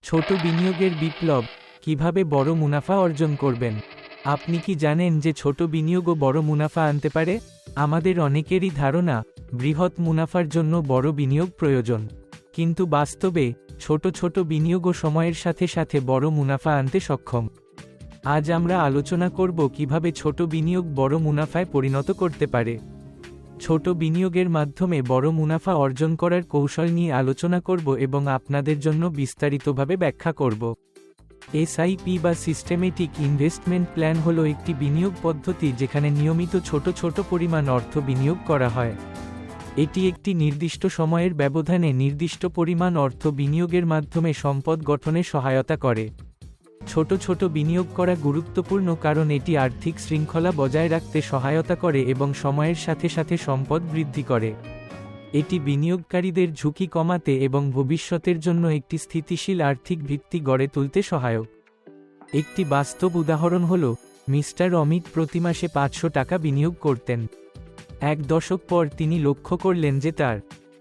ছোট বিনিয়োগের বিপ্লব, কিভাবে বড় মুনাফা অর্জন করবেন। আপনি কি জানেন যে ছোট বিনিয়োগও বড় মুনাফা আনতে পারে? আমাদের অনেকেরই ধারণা, বৃহৎ মুনাফার জন্য বড় বিনিয়োগ প্রয়োজন। কিন্তু বাস্তবে, ছোট ছোট বিনিয়োগও সময়ের সাথে সাথে বড় মুনাফা আনতে সক্ষম। আজ আমরা আলোচনা করব কিভাবে ছোট বিনিয়োগ বড় মুনাফায় পরিণত করতে পারে। ছোট বিনিয়োগের মাধ্যমে বড় মুনাফা অর্জন করার কৌশল নিয়ে আলোচনা করব এবং আপনাদের জন্য বিস্তারিতভাবে ব্যাখ্যা করব। এসআইপি বা সিস্টেমেটিক ইনভেস্টমেন্ট প্ল্যান হলো একটি বিনিয়োগ পদ্ধতি যেখানে নিয়মিত ছোট ছোট পরিমাণ অর্থ বিনিয়োগ করা হয়। এটি একটি নির্দিষ্ট সময়ের ব্যবধানে নির্দিষ্ট পরিমাণ অর্থ বিনিয়োগের মাধ্যমে সম্পদ গঠনে সহায়তা করে। ছোট ছোট বিনিয়োগ করা গুরুত্বপূর্ণ কারণ এটি আর্থিক শৃঙ্খলা বজায় রাখতে সহায়তা করে এবং সময়ের সাথে সাথে সম্পদ বৃদ্ধি করে। এটি বিনিয়োগকারীদের ঝুঁকি কমাতে এবং ভবিষ্যতের জন্য একটি স্থিতিশীল আর্থিক ভিত্তি গড়ে তুলতে সহায়ক। একটি বাস্তব উদাহরণ হল, মিস্টার অমিত প্রতি মাসে 500 টাকা বিনিয়োগ করতেন। এক দশক পর তিনি লক্ষ্য করলেন যে তার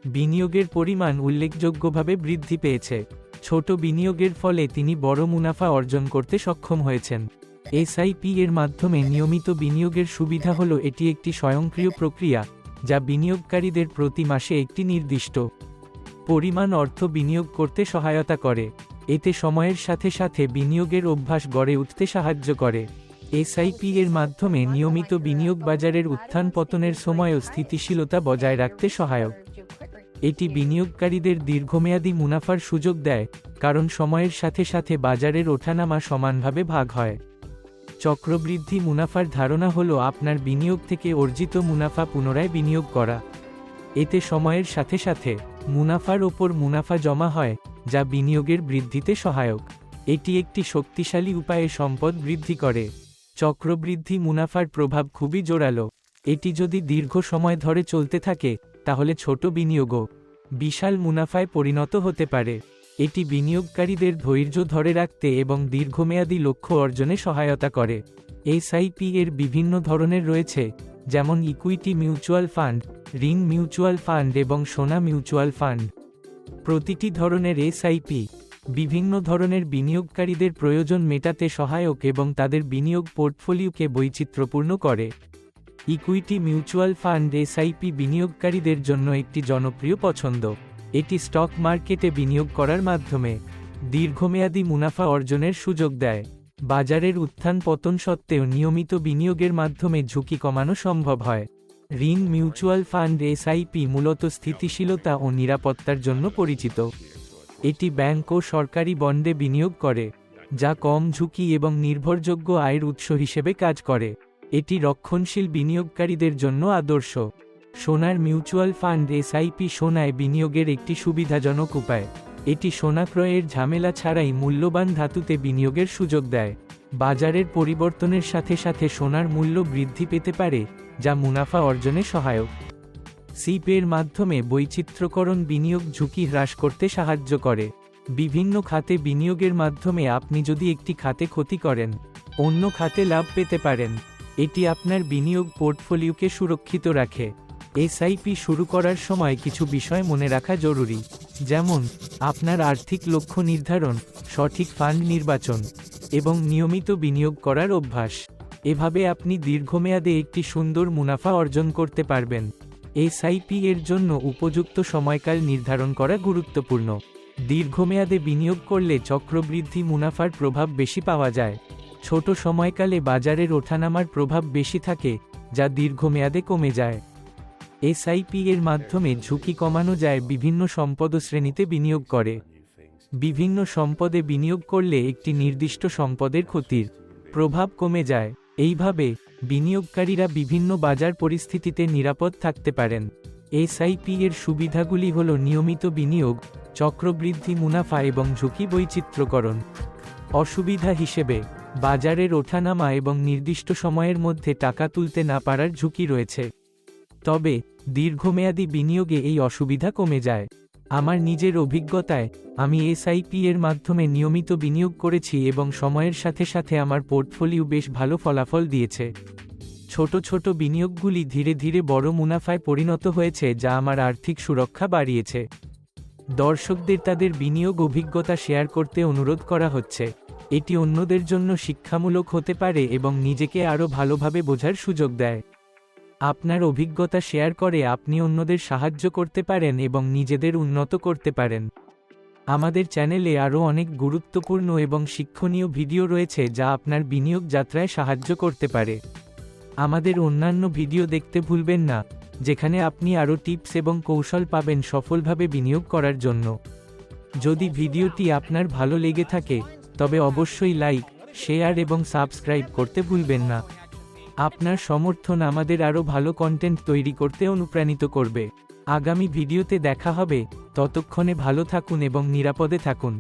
বিনিয়োগের পরিমাণ উল্লেখযোগ্যভাবে বৃদ্ধি পেয়েছে। ছোট বিনিয়োগের ফলে তিনি বড় মুনাফা অর্জন করতে সক্ষম হয়েছেন। এসআইপি এর মাধ্যমে নিয়মিত বিনিয়োগের সুবিধা হল এটি একটি স্বয়ংক্রিয় প্রক্রিয়া, যা বিনিয়োগকারীদের প্রতি মাসে একটি নির্দিষ্ট পরিমাণ অর্থ বিনিয়োগ করতে সহায়তা করে। এতে সময়ের সাথে সাথে বিনিয়োগের অভ্যাস গড়ে উঠতে সাহায্য করে। এসআইপি এর মাধ্যমে নিয়মিত বিনিয়োগ বাজারের উত্থান পতনের সময়ও স্থিতিশীলতা বজায় রাখতে সহায়ক। এটি বিনিয়োগকারীদের দীর্ঘমেয়াদী মুনাফার সুযোগ দেয়, কারণ সময়ের সাথে সাথে বাজারের ওঠানামা সমানভাবে ভাগ হয়। চক্রবৃদ্ধি মুনাফার ধারণা হল আপনার বিনিয়োগ থেকে অর্জিত মুনাফা পুনরায় বিনিয়োগ করা। এতে সময়ের সাথে সাথে মুনাফার ওপর মুনাফা জমা হয়, যা বিনিয়োগের বৃদ্ধিতে সহায়ক। এটি একটি শক্তিশালী উপায়ে সম্পদ বৃদ্ধি করে। চক্রবৃদ্ধি মুনাফার প্রভাব খুবই জোরালো। এটি যদি দীর্ঘ সময় ধরে চলতে থাকে, তাহলে ছোট বিনিয়োগও বিশাল মুনাফায় পরিণত হতে পারে। এটি বিনিয়োগকারীদের ধৈর্য ধরে রাখতে এবং দীর্ঘমেয়াদী লক্ষ্য অর্জনে সহায়তা করে। এসআইপি এর বিভিন্ন ধরনের রয়েছে, যেমন ইকুইটি মিউচুয়াল ফান্ড, ঋণ মিউচুয়াল ফান্ড এবং সোনা মিউচুয়াল ফান্ড। প্রতিটি ধরনের এসআইপি বিভিন্ন ধরনের বিনিয়োগকারীদের প্রয়োজন মেটাতে সহায়ক এবং তাদের বিনিয়োগ পোর্টফোলিওকে বৈচিত্র্যপূর্ণ করে। ইকুইটি মিউচুয়াল ফান্ড এসআইপি বিনিয়োগকারীদের জন্য একটি জনপ্রিয় পছন্দ। এটি স্টক মার্কেটে বিনিয়োগ করার মাধ্যমে দীর্ঘমেয়াদী মুনাফা অর্জনের সুযোগ দেয়। বাজারের উত্থান পতন সত্ত্বেও নিয়মিত বিনিয়োগের মাধ্যমে ঝুঁকি কমানো সম্ভব হয়। ঋণ মিউচুয়াল ফান্ড এসআইপি মূলত স্থিতিশীলতা ও নিরাপত্তার জন্য পরিচিত। এটি ব্যাংক ও সরকারি বন্ডে বিনিয়োগ করে, যা কম ঝুঁকি এবং নির্ভরযোগ্য আয়ের উৎস হিসেবে কাজ করে। এটি রক্ষণশীল বিনিয়োগকারীদের জন্য আদর্শ। সোনার মিউচুয়াল ফান্ড এসআইপি সোনায় বিনিয়োগের একটি সুবিধাজনক উপায়। এটি সোনা ক্রয়ের ঝামেলা ছাড়াই মূল্যবান ধাতুতে বিনিয়োগের সুযোগ দেয়। বাজারের পরিবর্তনের সাথে সাথে সোনার মূল্য বৃদ্ধি পেতে পারে, যা মুনাফা অর্জনে সহায়ক। সিপ এর মাধ্যমে বৈচিত্র্যকরণ বিনিয়োগ ঝুঁকি হ্রাস করতে সাহায্য করে। বিভিন্ন খাতে বিনিয়োগের মাধ্যমে আপনি যদি একটি খাতে ক্ষতি করেন, অন্য খাতে লাভ পেতে পারেন। এটি আপনার বিনিয়োগ পোর্টফোলিওকে সুরক্ষিত রাখে। এসআইপি শুরু করার সময় কিছু বিষয় মনে রাখা জরুরি, যেমন আপনার আর্থিক লক্ষ্য নির্ধারণ, সঠিক ফান্ড নির্বাচন এবং নিয়মিত বিনিয়োগ করার অভ্যাস। এভাবে আপনি দীর্ঘমেয়াদে একটি সুন্দর মুনাফা অর্জন করতে পারবেন। এসআইপি এর জন্য উপযুক্ত সময়কাল নির্ধারণ করা গুরুত্বপূর্ণ। দীর্ঘমেয়াদে বিনিয়োগ করলে চক্রবৃদ্ধি মুনাফার প্রভাব বেশি পাওয়া যায়। ছোট সময়কালে বাজারের ওঠানামার প্রভাব বেশি থাকে, যা দীর্ঘমেয়াদে কমে যায়। এসআইপি এর মাধ্যমে ঝুঁকি কমানো যায়। বিভিন্ন সম্পদ শ্রেণীতে বিনিয়োগ করে। বিভিন্ন সম্পদে বিনিয়োগ করলে একটি নির্দিষ্ট সম্পদের ক্ষতির প্রভাব কমে যায়। এইভাবে বিনিয়োগকারীরা বিভিন্ন বাজার পরিস্থিতিতে নিরাপদ থাকতে পারেন। এসআইপি এর সুবিধাগুলি হল নিয়মিত বিনিয়োগ, চক্রবৃদ্ধি মুনাফা এবং ঝুঁকি বৈচিত্র্যকরণ। অসুবিধা হিসেবে, বাজারের ওঠানামা এবং নির্দিষ্ট সময়ের মধ্যে টাকা তুলতে না পারার ঝুঁকি রয়েছে। তবে দীর্ঘমেয়াদী বিনিয়োগে এই অসুবিধা কমে যায়। আমার নিজের অভিজ্ঞতায়, আমি এসআইপি এর মাধ্যমে নিয়মিত বিনিয়োগ করেছি এবং সময়ের সাথে সাথে আমার পোর্টফোলিও বেশ ভালো ফলাফল দিয়েছে। ছোট ছোট বিনিয়োগগুলি ধীরে ধীরে বড় মুনাফায় পরিণত হয়েছে, যা আমার আর্থিক সুরক্ষা বাড়িয়েছে। দর্শকদের তাদের বিনিয়োগ অভিজ্ঞতা শেয়ার করতে অনুরোধ করা হচ্ছে। এটি অন্যদের জন্য শিক্ষামূলক হতে পারে এবং নিজেকে আরও ভালোভাবে বোঝার সুযোগ দেয়। আপনার অভিজ্ঞতা শেয়ার করে আপনি অন্যদের সাহায্য করতে পারেন এবং নিজেদের উন্নত করতে পারেন। আমাদের চ্যানেলে আরও অনেক গুরুত্বপূর্ণ এবং শিক্ষণীয় ভিডিও রয়েছে যা আপনার বিনিয়োগ যাত্রায় সাহায্য করতে পারে। আমাদের অন্যান্য ভিডিও দেখতে ভুলবেন না, যেখানে আপনি আরও টিপস এবং কৌশল পাবেন সফলভাবে বিনিয়োগ করার জন্য। যদি ভিডিওটি আপনার ভালো লেগে থাকে, তবে অবশ্যই লাইক, শেয়ার এবং সাবস্ক্রাইব করতে ভুলবেন না। আপনার সমর্থন আমাদের আরও ভালো কন্টেন্ট তৈরি করতে অনুপ্রাণিত করবে। আগামী ভিডিওতে দেখা হবে, ততক্ষণে ভালো থাকুন এবং নিরাপদে থাকুন।